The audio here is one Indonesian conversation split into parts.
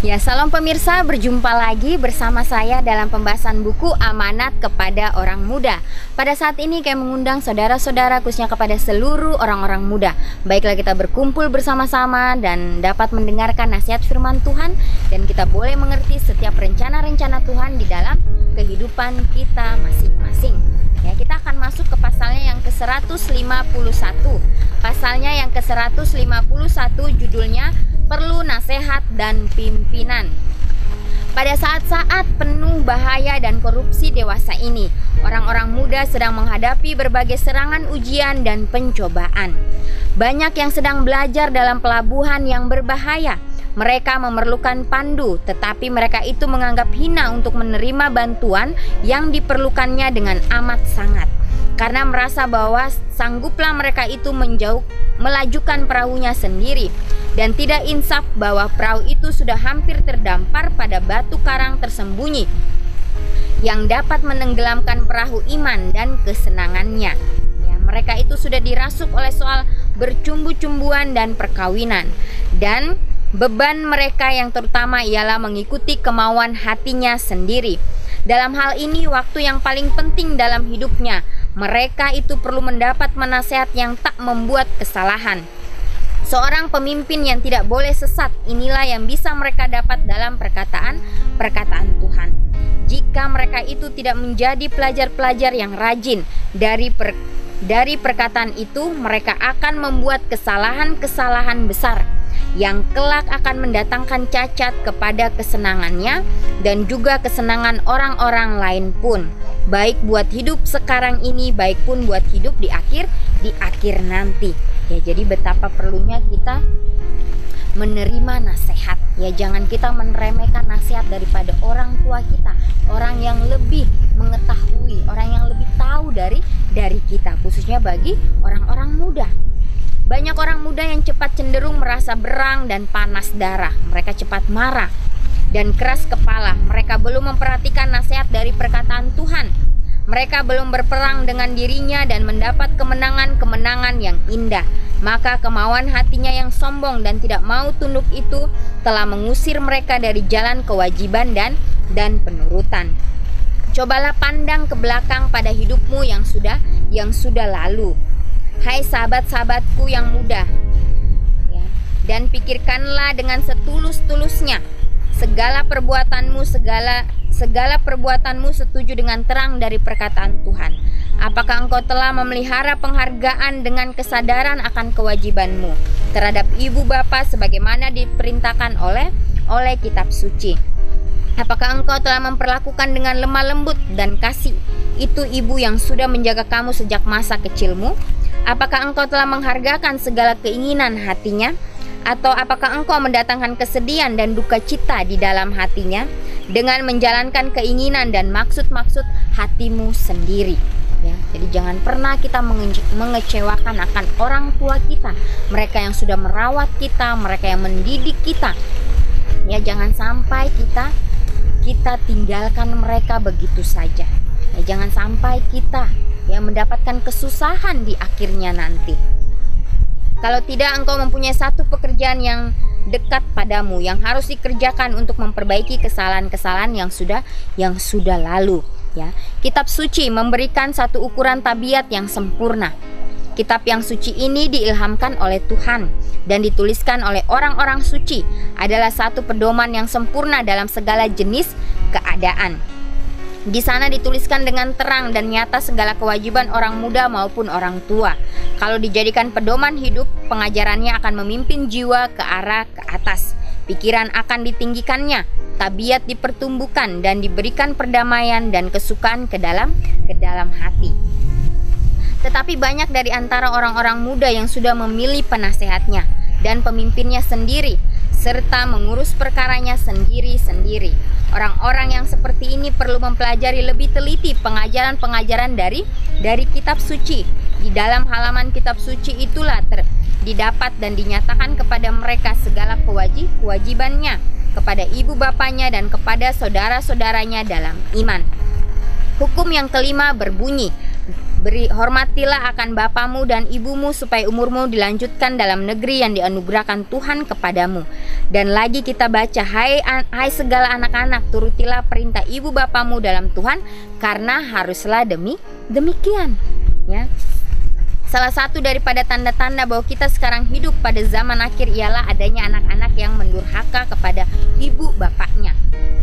Ya, salam pemirsa, berjumpa lagi bersama saya dalam pembahasan buku Amanat Kepada Orang Muda. Pada saat ini kami mengundang saudara-saudara, khususnya kepada seluruh orang-orang muda. Baiklah, kita berkumpul bersama-sama dan dapat mendengarkan nasihat firman Tuhan, dan kita boleh mengerti setiap rencana-rencana Tuhan di dalam kehidupan kita masing-masing. Ya, kita akan masuk ke pasalnya yang ke-151. Pasalnya yang ke-151 judulnya Perlu Nasihat dan Pimpinan. Pada saat-saat penuh bahaya dan korupsi dewasa ini, orang-orang muda sedang menghadapi berbagai serangan ujian dan pencobaan. Banyak yang sedang belajar dalam pelabuhan yang berbahaya. Mereka memerlukan pandu, tetapi mereka itu menganggap hina untuk menerima bantuan yang diperlukannya dengan amat sangat. Karena merasa bahwa sangguplah mereka itu melajukan perahunya sendiri, dan tidak insaf bahwa perahu itu sudah hampir terdampar pada batu karang tersembunyi yang dapat menenggelamkan perahu iman dan kesenangannya. Ya, mereka itu sudah dirasuk oleh soal bercumbu-cumbuan dan perkawinan, dan beban mereka yang terutama ialah mengikuti kemauan hatinya sendiri. Dalam hal ini, waktu yang paling penting dalam hidupnya, mereka itu perlu mendapat nasihat yang tak membuat kesalahan. Seorang pemimpin yang tidak boleh sesat, inilah yang bisa mereka dapat dalam perkataan Tuhan. Jika mereka itu tidak menjadi pelajar-pelajar yang rajin dari perkataan itu, mereka akan membuat kesalahan-kesalahan besar yang kelak akan mendatangkan cacat kepada kesenangannya dan juga kesenangan orang-orang lain pun, baik buat hidup sekarang ini, baik pun buat hidup di akhir nanti. Ya, jadi betapa perlunya kita menerima nasihat. Ya, jangan kita meremehkan nasihat daripada orang tua kita, orang yang lebih mengetahui, orang yang lebih tahu dari kita, khususnya bagi orang-orang muda. Banyak orang muda yang cepat cenderung merasa berang dan panas darah. Mereka cepat marah dan keras kepala. Mereka belum memperhatikan nasihat dari perkataan Tuhan. Mereka belum berperang dengan dirinya dan mendapat kemenangan-kemenangan yang indah. Maka kemauan hatinya yang sombong dan tidak mau tunduk itu telah mengusir mereka dari jalan kewajiban dan penurutan. Cobalah pandang ke belakang pada hidupmu yang sudah lalu. Hai sahabat-sahabatku yang muda, ya, dan pikirkanlah dengan setulus-tulusnya segala perbuatanmu setuju dengan terang dari perkataan Tuhan. Apakah engkau telah memelihara penghargaan dengan kesadaran akan kewajibanmu terhadap ibu bapa sebagaimana diperintahkan oleh kitab suci? Apakah engkau telah memperlakukan dengan lemah lembut dan kasih itu ibu yang sudah menjaga kamu sejak masa kecilmu? Apakah engkau telah menghargakan segala keinginan hatinya? Atau apakah engkau mendatangkan kesedihan dan duka cita di dalam hatinya dengan menjalankan keinginan dan maksud-maksud hatimu sendiri? Ya, jadi jangan pernah kita mengecewakan akan orang tua kita, mereka yang sudah merawat kita, mereka yang mendidik kita. Ya, jangan sampai kita tinggalkan mereka begitu saja. Ya, jangan sampai kita mendapatkan kesusahan di akhirnya nanti. Kalau tidak, engkau mempunyai satu pekerjaan yang dekat padamu yang harus dikerjakan untuk memperbaiki kesalahan-kesalahan yang sudah lalu. Ya, kitab suci memberikan satu ukuran tabiat yang sempurna. Kitab yang suci ini diilhamkan oleh Tuhan dan dituliskan oleh orang-orang suci, adalah satu pedoman yang sempurna dalam segala jenis keadaan. Di sana dituliskan dengan terang dan nyata segala kewajiban orang muda maupun orang tua. Kalau dijadikan pedoman hidup, pengajarannya akan memimpin jiwa ke arah ke atas. Pikiran akan ditinggikannya, tabiat dipertumbuhkan dan diberikan perdamaian dan kesukaan ke dalam hati. Tetapi banyak dari antara orang-orang muda yang sudah memilih penasehatnya dan pemimpinnya sendiri, serta mengurus perkaranya sendiri-sendiri. Orang-orang yang seperti ini perlu mempelajari lebih teliti pengajaran-pengajaran dari kitab suci. Di dalam halaman kitab suci itulah didapat dan dinyatakan kepada mereka segala kewajibannya kepada ibu bapanya dan kepada saudara-saudaranya dalam iman. Hukum yang kelima berbunyi, Hormatilah akan bapamu dan ibumu supaya umurmu dilanjutkan dalam negeri yang dianugerahkan Tuhan kepadamu. Dan lagi kita baca, hai segala anak-anak, turutilah perintah ibu bapamu dalam Tuhan, karena haruslah demikian. Ya. Salah satu daripada tanda-tanda bahwa kita sekarang hidup pada zaman akhir ialah adanya anak-anak yang mendurhaka kepada ibu bapaknya,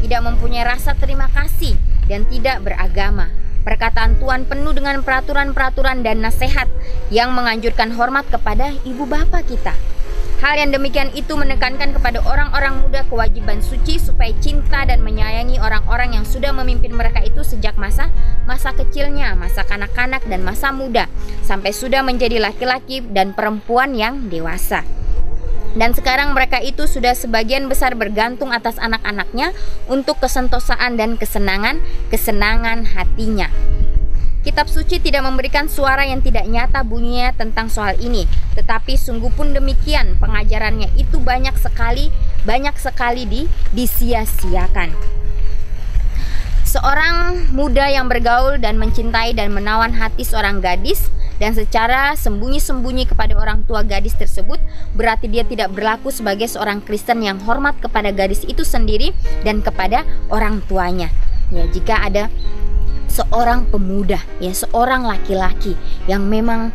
tidak mempunyai rasa terima kasih dan tidak beragama. Perkataan Tuhan penuh dengan peraturan-peraturan dan nasihat yang menganjurkan hormat kepada ibu bapa kita. Hal yang demikian itu menekankan kepada orang-orang muda kewajiban suci supaya cinta dan menyayangi orang-orang yang sudah memimpin mereka itu sejak masa kecilnya, masa kanak-kanak dan masa muda, sampai sudah menjadi laki-laki dan perempuan yang dewasa. Dan sekarang mereka itu sudah sebagian besar bergantung atas anak-anaknya untuk kesentosaan dan kesenangan hatinya. Kitab suci tidak memberikan suara yang tidak nyata bunyinya tentang soal ini, tetapi sungguh pun demikian, pengajarannya itu banyak sekali disia-siakan. Seorang muda yang bergaul dan mencintai dan menawan hati seorang gadis dan secara sembunyi-sembunyi kepada orang tua gadis tersebut, berarti dia tidak berlaku sebagai seorang Kristen yang hormat kepada gadis itu sendiri dan kepada orang tuanya. Ya, jika ada seorang pemuda, ya seorang laki-laki yang memang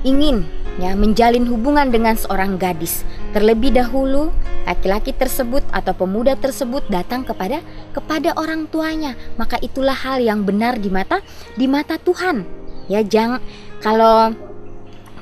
ingin menjalin hubungan dengan seorang gadis, terlebih dahulu laki-laki tersebut atau pemuda tersebut datang kepada orang tuanya, maka itulah hal yang benar di mata Tuhan. Ya, kalau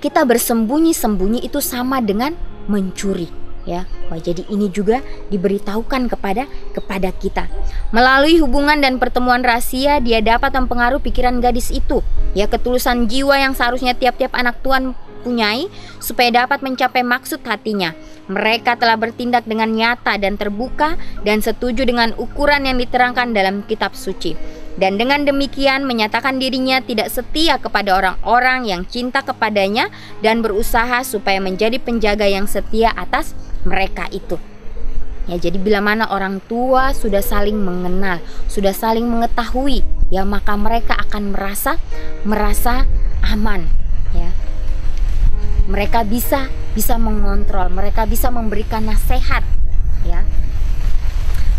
kita bersembunyi-sembunyi itu sama dengan mencuri. Ya, jadi ini juga diberitahukan kepada kita. Melalui hubungan dan pertemuan rahasia, dia dapat mempengaruhi pikiran gadis itu. Ya, ketulusan jiwa yang seharusnya tiap-tiap anak Tuhan punyai supaya dapat mencapai maksud hatinya. Mereka telah bertindak dengan nyata dan terbuka dan setuju dengan ukuran yang diterangkan dalam kitab suci. Dan dengan demikian menyatakan dirinya tidak setia kepada orang-orang yang cinta kepadanya dan berusaha supaya menjadi penjaga yang setia atas mereka itu. Ya, jadi bila mana orang tua sudah saling mengenal, sudah saling mengetahui, ya maka mereka akan merasa aman. Ya. Mereka bisa mengontrol, mereka bisa memberikan nasihat. Ya.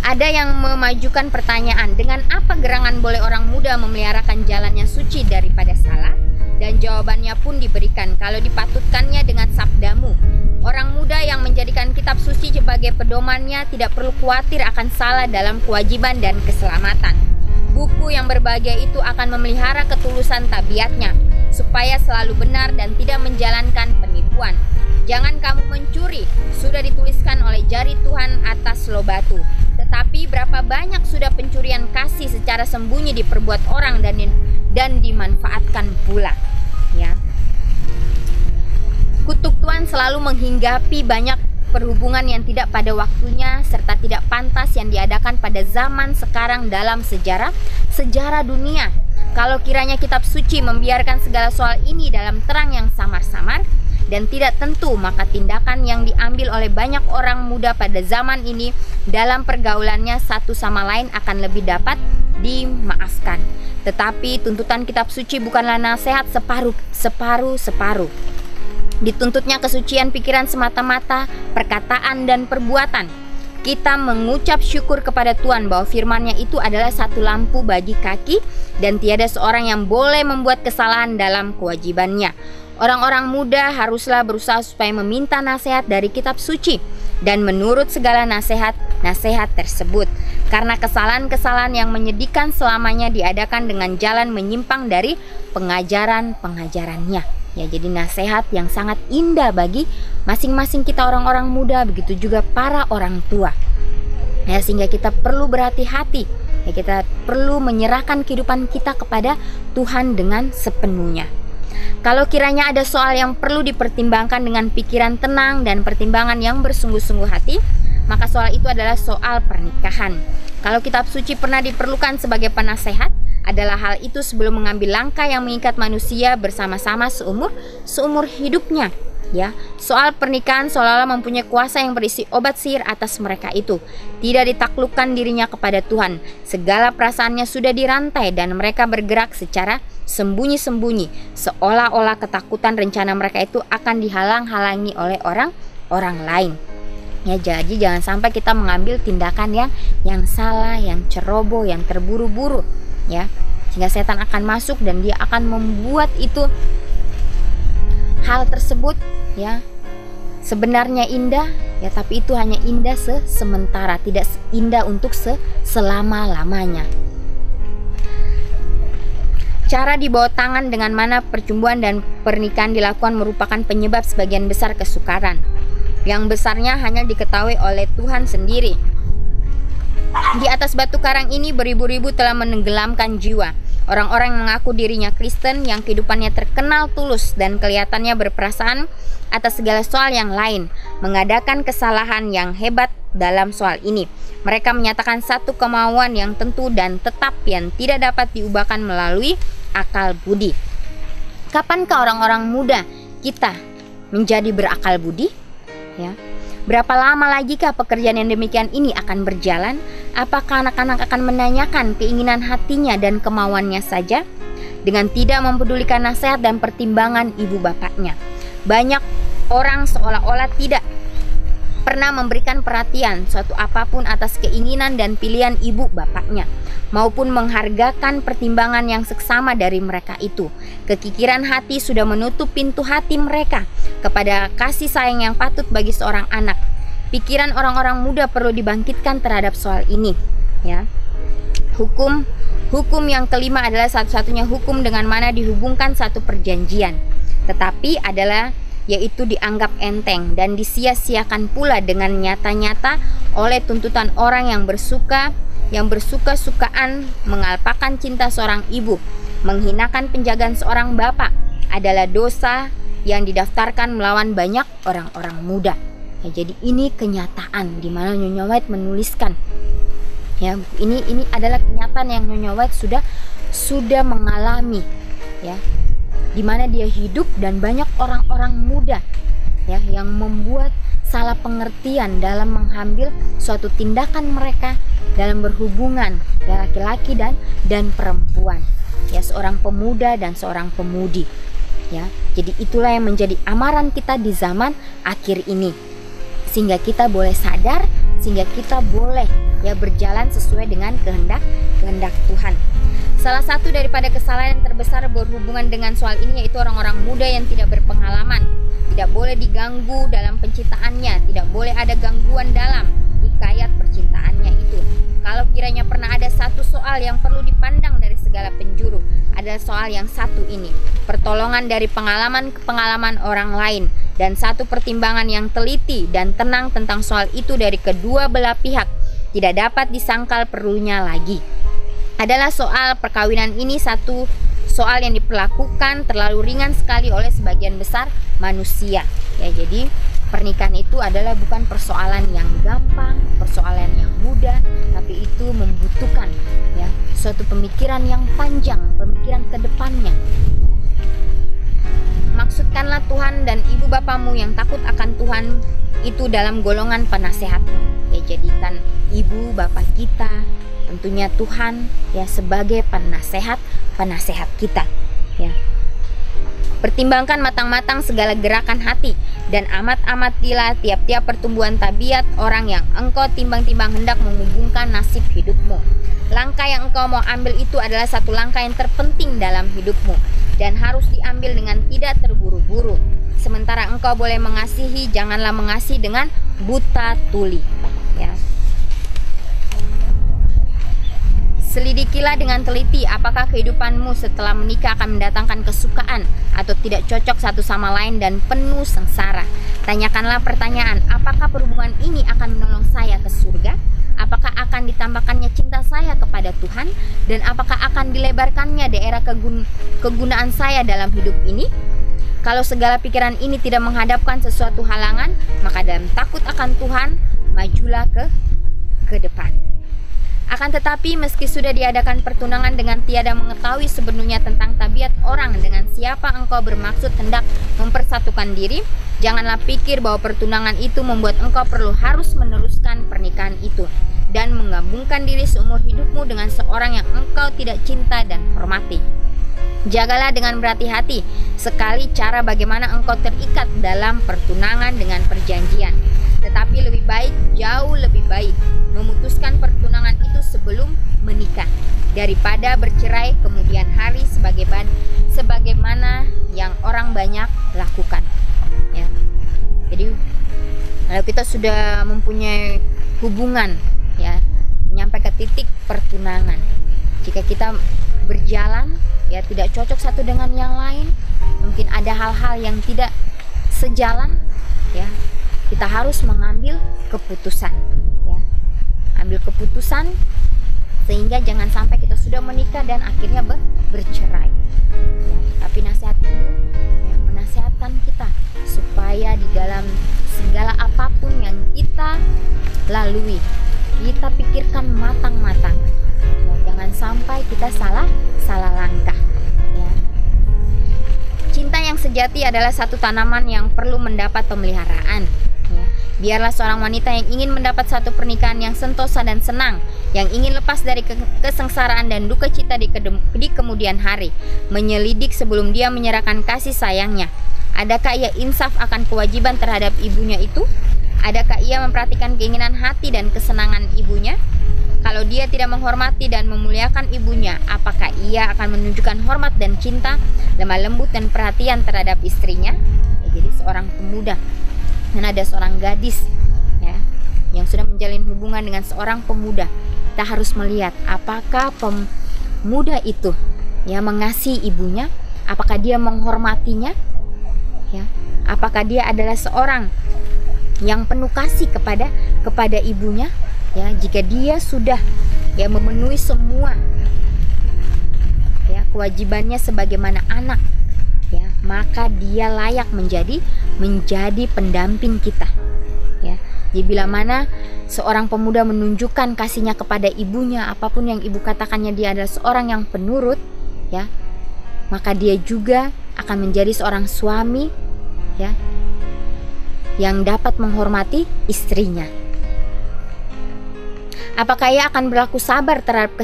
Ada yang memajukan pertanyaan, dengan apa gerangan boleh orang muda memeliharakan jalannya suci daripada salah? Dan jawabannya pun diberikan, kalau dipatutkannya dengan sabdamu. Orang muda yang menjadikan kitab suci sebagai pedomannya tidak perlu khawatir akan salah dalam kewajiban dan keselamatan. Buku yang berbahagia itu akan memelihara ketulusan tabiatnya, supaya selalu benar dan tidak menjalankan penipuan. Jangan kamu mencuri, sudah dituliskan oleh jari Tuhan atas loh batu. Tetapi berapa banyak sudah pencurian kasih secara sembunyi diperbuat orang dan dimanfaatkan pula. Ya. Kutuk Tuhan selalu menghinggapi banyak perhubungan yang tidak pada waktunya serta tidak pantas yang diadakan pada zaman sekarang dalam sejarah dunia. Kalau kiranya kitab suci membiarkan segala soal ini dalam terang yang samar-samar dan tidak tentu, maka tindakan yang diambil oleh banyak orang muda pada zaman ini dalam pergaulannya satu sama lain akan lebih dapat dimaafkan. Tetapi tuntutan kitab suci bukanlah nasihat separuh. Dituntutnya kesucian pikiran semata-mata, perkataan dan perbuatan. Kita mengucap syukur kepada Tuhan bahwa firman-Nya itu adalah satu lampu bagi kaki dan tiada seorang yang boleh membuat kesalahan dalam kewajibannya. Orang-orang muda haruslah berusaha supaya meminta nasihat dari kitab suci dan menurut segala nasihat tersebut. Karena kesalahan-kesalahan yang menyedihkan selamanya diadakan dengan jalan menyimpang dari pengajaran-pengajarannya. Ya, jadi nasihat yang sangat indah bagi masing-masing kita orang-orang muda, begitu juga para orang tua. Ya, sehingga kita perlu berhati-hati. Ya, kita perlu menyerahkan kehidupan kita kepada Tuhan dengan sepenuhnya. Kalau kiranya ada soal yang perlu dipertimbangkan dengan pikiran tenang dan pertimbangan yang bersungguh-sungguh hati, maka soal itu adalah soal pernikahan. Kalau kitab suci pernah diperlukan sebagai penasehat, adalah hal itu sebelum mengambil langkah yang mengikat manusia bersama-sama seumur hidupnya. Ya, soal pernikahan seolah-olah mempunyai kuasa yang berisi obat sihir atas mereka itu. Tidak ditaklukkan dirinya kepada Tuhan. Segala perasaannya sudah dirantai dan mereka bergerak secara sembunyi-sembunyi, seolah-olah ketakutan rencana mereka itu akan dihalang-halangi oleh orang lain. Ya, jadi jangan sampai kita mengambil tindakan yang salah, yang ceroboh, yang terburu-buru, ya. Sehingga setan akan masuk dan dia akan membuat itu hal tersebut ya sebenarnya indah ya, tapi itu hanya indah sementara, tidak indah untuk selama-lamanya. Cara di bawah tangan dengan mana percumbuhan dan pernikahan dilakukan merupakan penyebab sebagian besar kesukaran. Yang besarnya hanya diketahui oleh Tuhan sendiri. Di atas batu karang ini beribu-ribu telah menenggelamkan jiwa. Orang-orang yang mengaku dirinya Kristen, yang kehidupannya terkenal tulus dan kelihatannya berperasaan atas segala soal yang lain, mengadakan kesalahan yang hebat dalam soal ini. Mereka menyatakan satu kemauan yang tentu dan tetap yang tidak dapat diubahkan melalui akal budi. Kapankah orang-orang muda kita menjadi berakal budi? Ya. Berapa lama lagikah pekerjaan yang demikian ini akan berjalan? Apakah anak-anak akan menanyakan keinginan hatinya dan kemauannya saja, dengan tidak mempedulikan nasihat dan pertimbangan ibu bapaknya? Banyak orang seolah-olah tidak pernah memberikan perhatian suatu apapun atas keinginan dan pilihan ibu bapaknya, maupun menghargakan pertimbangan yang seksama dari mereka itu. Kekikiran hati sudah menutup pintu hati mereka kepada kasih sayang yang patut bagi seorang anak. Pikiran orang-orang muda perlu dibangkitkan terhadap soal ini, ya. Hukum yang kelima adalah satu-satunya hukum dengan mana dihubungkan satu perjanjian, tetapi adalah yaitu dianggap enteng dan disia-siakan pula dengan nyata-nyata oleh tuntutan orang yang bersuka-sukaan mengalpakan cinta seorang ibu, menghinakan penjagaan seorang bapak adalah dosa yang didaftarkan melawan banyak orang-orang muda. Ya, jadi ini kenyataan di mana Nyonya White menuliskan. Ya, ini adalah kenyataan yang Nyonya White sudah mengalami, ya. Di mana dia hidup dan banyak orang-orang muda ya yang membuat salah pengertian dalam mengambil suatu tindakan mereka dalam berhubungan ya, laki-laki dan perempuan, ya, seorang pemuda dan seorang pemudi, ya. Jadi itulah yang menjadi amaran kita di zaman akhir ini, sehingga kita boleh sadar, sehingga kita boleh ya berjalan sesuai dengan kehendak Tuhan. Salah satu daripada kesalahan yang terbesar berhubungan dengan soal ini yaitu orang-orang muda yang tidak berpengalaman. Tidak boleh diganggu dalam penciptaannya, tidak boleh ada gangguan dalam hikayat percintaannya itu. Kalau kiranya pernah ada satu soal yang perlu dipandang dari segala penjuru, adalah soal yang satu ini, pertolongan dari pengalaman orang lain, dan satu pertimbangan yang teliti dan tenang tentang soal itu dari kedua belah pihak tidak dapat disangkal perlunya lagi. Adalah soal perkawinan ini satu soal yang diperlakukan terlalu ringan sekali oleh sebagian besar manusia. Ya, jadi pernikahan itu adalah bukan persoalan yang gampang, persoalan yang mudah, tapi itu membutuhkan ya suatu pemikiran yang panjang, pemikiran ke depannya. Maksudkanlah Tuhan dan ibu bapamu yang takut akan Tuhan itu dalam golongan penasehat. Ya, jadikan ibu bapak kita, tentunya Tuhan ya sebagai penasehat kita, ya. Pertimbangkan matang-matang segala gerakan hati dan amat-amatilah tiap-tiap pertumbuhan tabiat orang yang engkau timbang-timbang hendak menghubungkan nasib hidupmu. Langkah yang engkau mau ambil itu adalah satu langkah yang terpenting dalam hidupmu dan harus diambil dengan tidak terburu-buru. Sementara engkau boleh mengasihi, janganlah mengasihi dengan buta tuli, ya. Selidikilah dengan teliti apakah kehidupanmu setelah menikah akan mendatangkan kesukaan atau tidak cocok satu sama lain dan penuh sengsara. Tanyakanlah pertanyaan, apakah perhubungan ini akan menolong saya ke surga? Apakah akan ditambahkannya cinta saya kepada Tuhan? Dan apakah akan dilebarkannya daerah kegunaan saya dalam hidup ini? Kalau segala pikiran ini tidak menghadapkan sesuatu halangan, maka dalam takut akan Tuhan, majulah ke depan. Akan tetapi meski sudah diadakan pertunangan dengan tiada mengetahui sebenarnya tentang tabiat orang dengan siapa engkau bermaksud hendak mempersatukan diri, janganlah pikir bahwa pertunangan itu membuat engkau perlu harus meneruskan pernikahan itu dan menggabungkan diri seumur hidupmu dengan seorang yang engkau tidak cinta dan hormati. Jagalah dengan berhati-hati sekali cara bagaimana engkau terikat dalam pertunangan dengan perjanjian. Tetapi lebih baik, jauh lebih baik memutuskan pertunangan itu sebelum menikah daripada bercerai kemudian hari sebagaimana yang orang banyak lakukan. Ya. Jadi kalau kita sudah mempunyai hubungan, ya, nyampe ke titik pertunangan, jika kita berjalan ya tidak cocok satu dengan yang lain, mungkin ada hal-hal yang tidak sejalan, ya, kita harus mengambil keputusan, ya, ambil keputusan sehingga jangan sampai kita sudah menikah dan akhirnya bercerai. Ya, tapi nasihat ini yang menasihatkan kita supaya di dalam segala apapun yang kita lalui, kita pikirkan matang-matang. Ya, jangan sampai kita salah langkah. Ya. Cinta yang sejati adalah satu tanaman yang perlu mendapat pemeliharaan. Ya. Biarlah seorang wanita yang ingin mendapat satu pernikahan yang sentosa dan senang, yang ingin lepas dari kesengsaraan dan duka cita di kemudian hari, menyelidik sebelum dia menyerahkan kasih sayangnya. Adakah ia insaf akan kewajiban terhadap ibunya itu? Adakah ia memperhatikan keinginan hati dan kesenangan ibunya? Kalau dia tidak menghormati dan memuliakan ibunya, apakah ia akan menunjukkan hormat dan cinta, lemah lembut dan perhatian terhadap istrinya? Ya, jadi seorang pemuda dan ada seorang gadis, ya, yang sudah menjalin hubungan dengan seorang pemuda, kita harus melihat apakah pemuda itu, ya, mengasihi ibunya, apakah dia menghormatinya, ya, apakah dia adalah seorang yang penuh kasih kepada ibunya. Ya, jika dia sudah, ya, memenuhi semua, ya, kewajibannya sebagaimana anak, ya, maka dia layak menjadi pendamping kita. Ya, jadi bila mana seorang pemuda menunjukkan kasihnya kepada ibunya, apapun yang ibu katakannya, dia adalah seorang yang penurut, ya, maka dia juga akan menjadi seorang suami, ya, yang dapat menghormati istrinya. Apakah ia akan berlaku sabar terhadap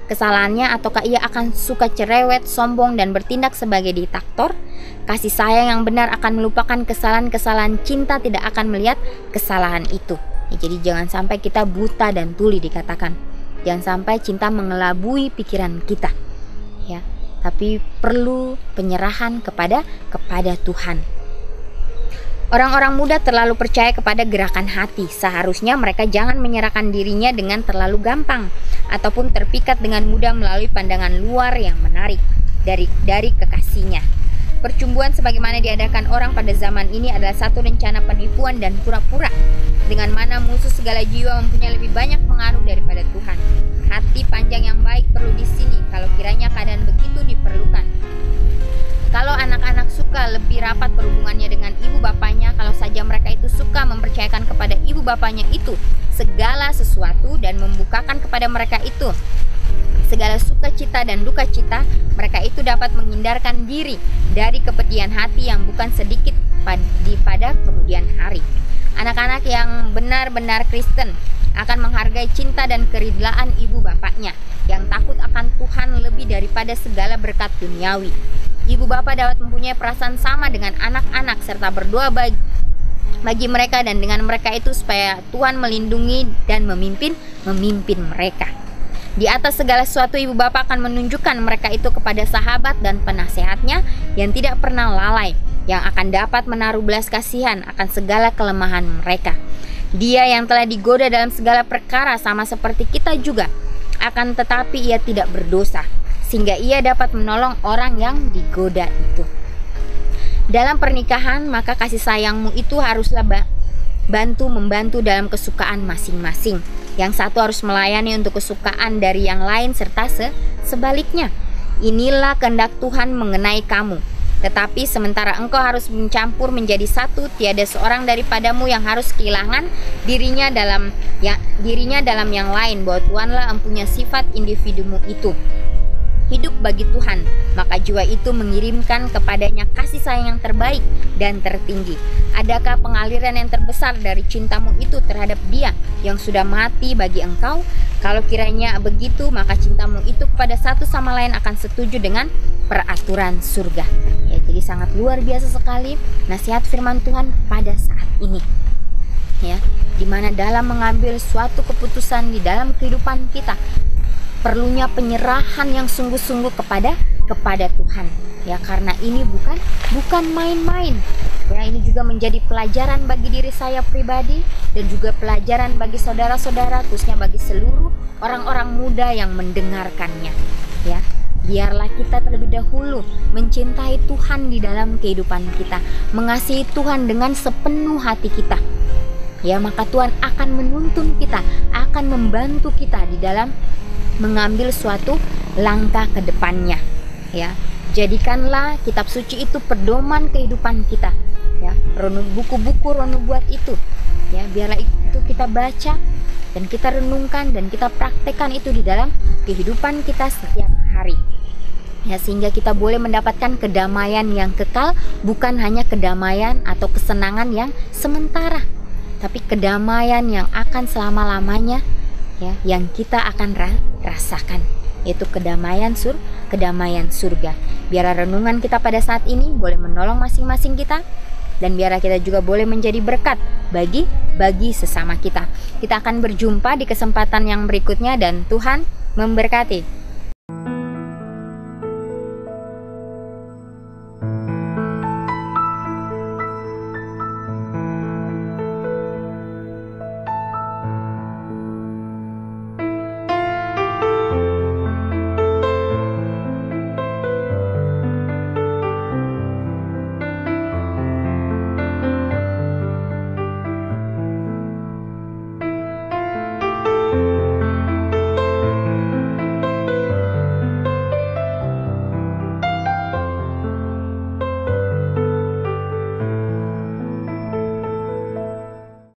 kesalahannya, ataukah ia akan suka cerewet, sombong, dan bertindak sebagai diktator? Kasih sayang yang benar akan melupakan kesalahan-kesalahan, cinta tidak akan melihat kesalahan itu. Ya, jadi jangan sampai kita buta dan tuli dikatakan. Jangan sampai cinta mengelabui pikiran kita. Ya, tapi perlu penyerahan kepada Tuhan. Orang-orang muda terlalu percaya kepada gerakan hati. Seharusnya mereka jangan menyerahkan dirinya dengan terlalu gampang ataupun terpikat dengan mudah melalui pandangan luar yang menarik dari kekasihnya. Percumbuan sebagaimana diadakan orang pada zaman ini adalah satu rencana penipuan dan pura-pura, dengan mana musuh segala jiwa mempunyai lebih banyak pengaruh daripada Tuhan. Hati panjang yang baik perlu di sini kalau kiranya keadaan begitu diperlukan. Kalau anak-anak suka lebih rapat berhubungannya dengan ibu bapanya, kalau saja mereka itu suka mempercayakan kepada ibu bapanya itu segala sesuatu dan membukakan kepada mereka itu segala sukacita dan duka cita, mereka itu dapat menghindarkan diri dari kepedihan hati yang bukan sedikit pada kemudian hari. Anak-anak yang benar-benar Kristen akan menghargai cinta dan keridlaan ibu bapaknya, yang takut akan Tuhan lebih daripada segala berkat duniawi. Ibu bapak dapat mempunyai perasaan sama dengan anak-anak serta berdoa bagi mereka dan dengan mereka itu supaya Tuhan melindungi dan memimpin mereka. Di atas segala sesuatu, ibu bapak akan menunjukkan mereka itu kepada sahabat dan penasehatnya yang tidak pernah lalai, yang akan dapat menaruh belas kasihan akan segala kelemahan mereka. Dia yang telah digoda dalam segala perkara sama seperti kita juga, akan tetapi ia tidak berdosa, sehingga ia dapat menolong orang yang digoda itu. Dalam pernikahan, maka kasih sayangmu itu haruslah membantu dalam kesukaan masing-masing. Yang satu harus melayani untuk kesukaan dari yang lain serta sebaliknya. Inilah kehendak Tuhan mengenai kamu. Tetapi sementara engkau harus mencampur menjadi satu, tiada seorang daripadamu yang harus kehilangan dirinya dalam yang lain, bahwa Tuhanlah empunya sifat individumu itu. Hidup bagi Tuhan, maka jiwa itu mengirimkan kepadanya kasih sayang yang terbaik dan tertinggi. Adakah pengaliran yang terbesar dari cintamu itu terhadap Dia yang sudah mati bagi engkau? Kalau kiranya begitu, maka cintamu itu kepada satu sama lain akan setuju dengan peraturan surga. Ya, jadi sangat luar biasa sekali nasihat firman Tuhan pada saat ini. Ya, dimana dalam mengambil suatu keputusan di dalam kehidupan kita, perlunya penyerahan yang sungguh-sungguh kepada Tuhan. Ya, karena ini bukan main-main. Ya, ini juga menjadi pelajaran bagi diri saya pribadi dan juga pelajaran bagi saudara-saudara, khususnya bagi seluruh orang-orang muda yang mendengarkannya. Ya, biarlah kita terlebih dahulu mencintai Tuhan di dalam kehidupan kita, mengasihi Tuhan dengan sepenuh hati kita. Ya, maka Tuhan akan menuntun kita, akan membantu kita di dalam mengambil suatu langkah ke depannya. Ya, jadikanlah kitab suci itu pedoman kehidupan kita. Ya, buku-buku roh nubuat itu, ya, biarlah itu kita baca dan kita renungkan dan kita praktekkan itu di dalam kehidupan kita setiap hari. Ya, sehingga kita boleh mendapatkan kedamaian yang kekal, bukan hanya kedamaian atau kesenangan yang sementara, tapi kedamaian yang akan selama-lamanya, ya, yang kita akan rasakan, yaitu kedamaian surga. Biar renungan kita pada saat ini boleh menolong masing-masing kita, dan biar kita juga boleh menjadi berkat bagi sesama kita. Kita akan berjumpa di kesempatan yang berikutnya, dan Tuhan memberkati.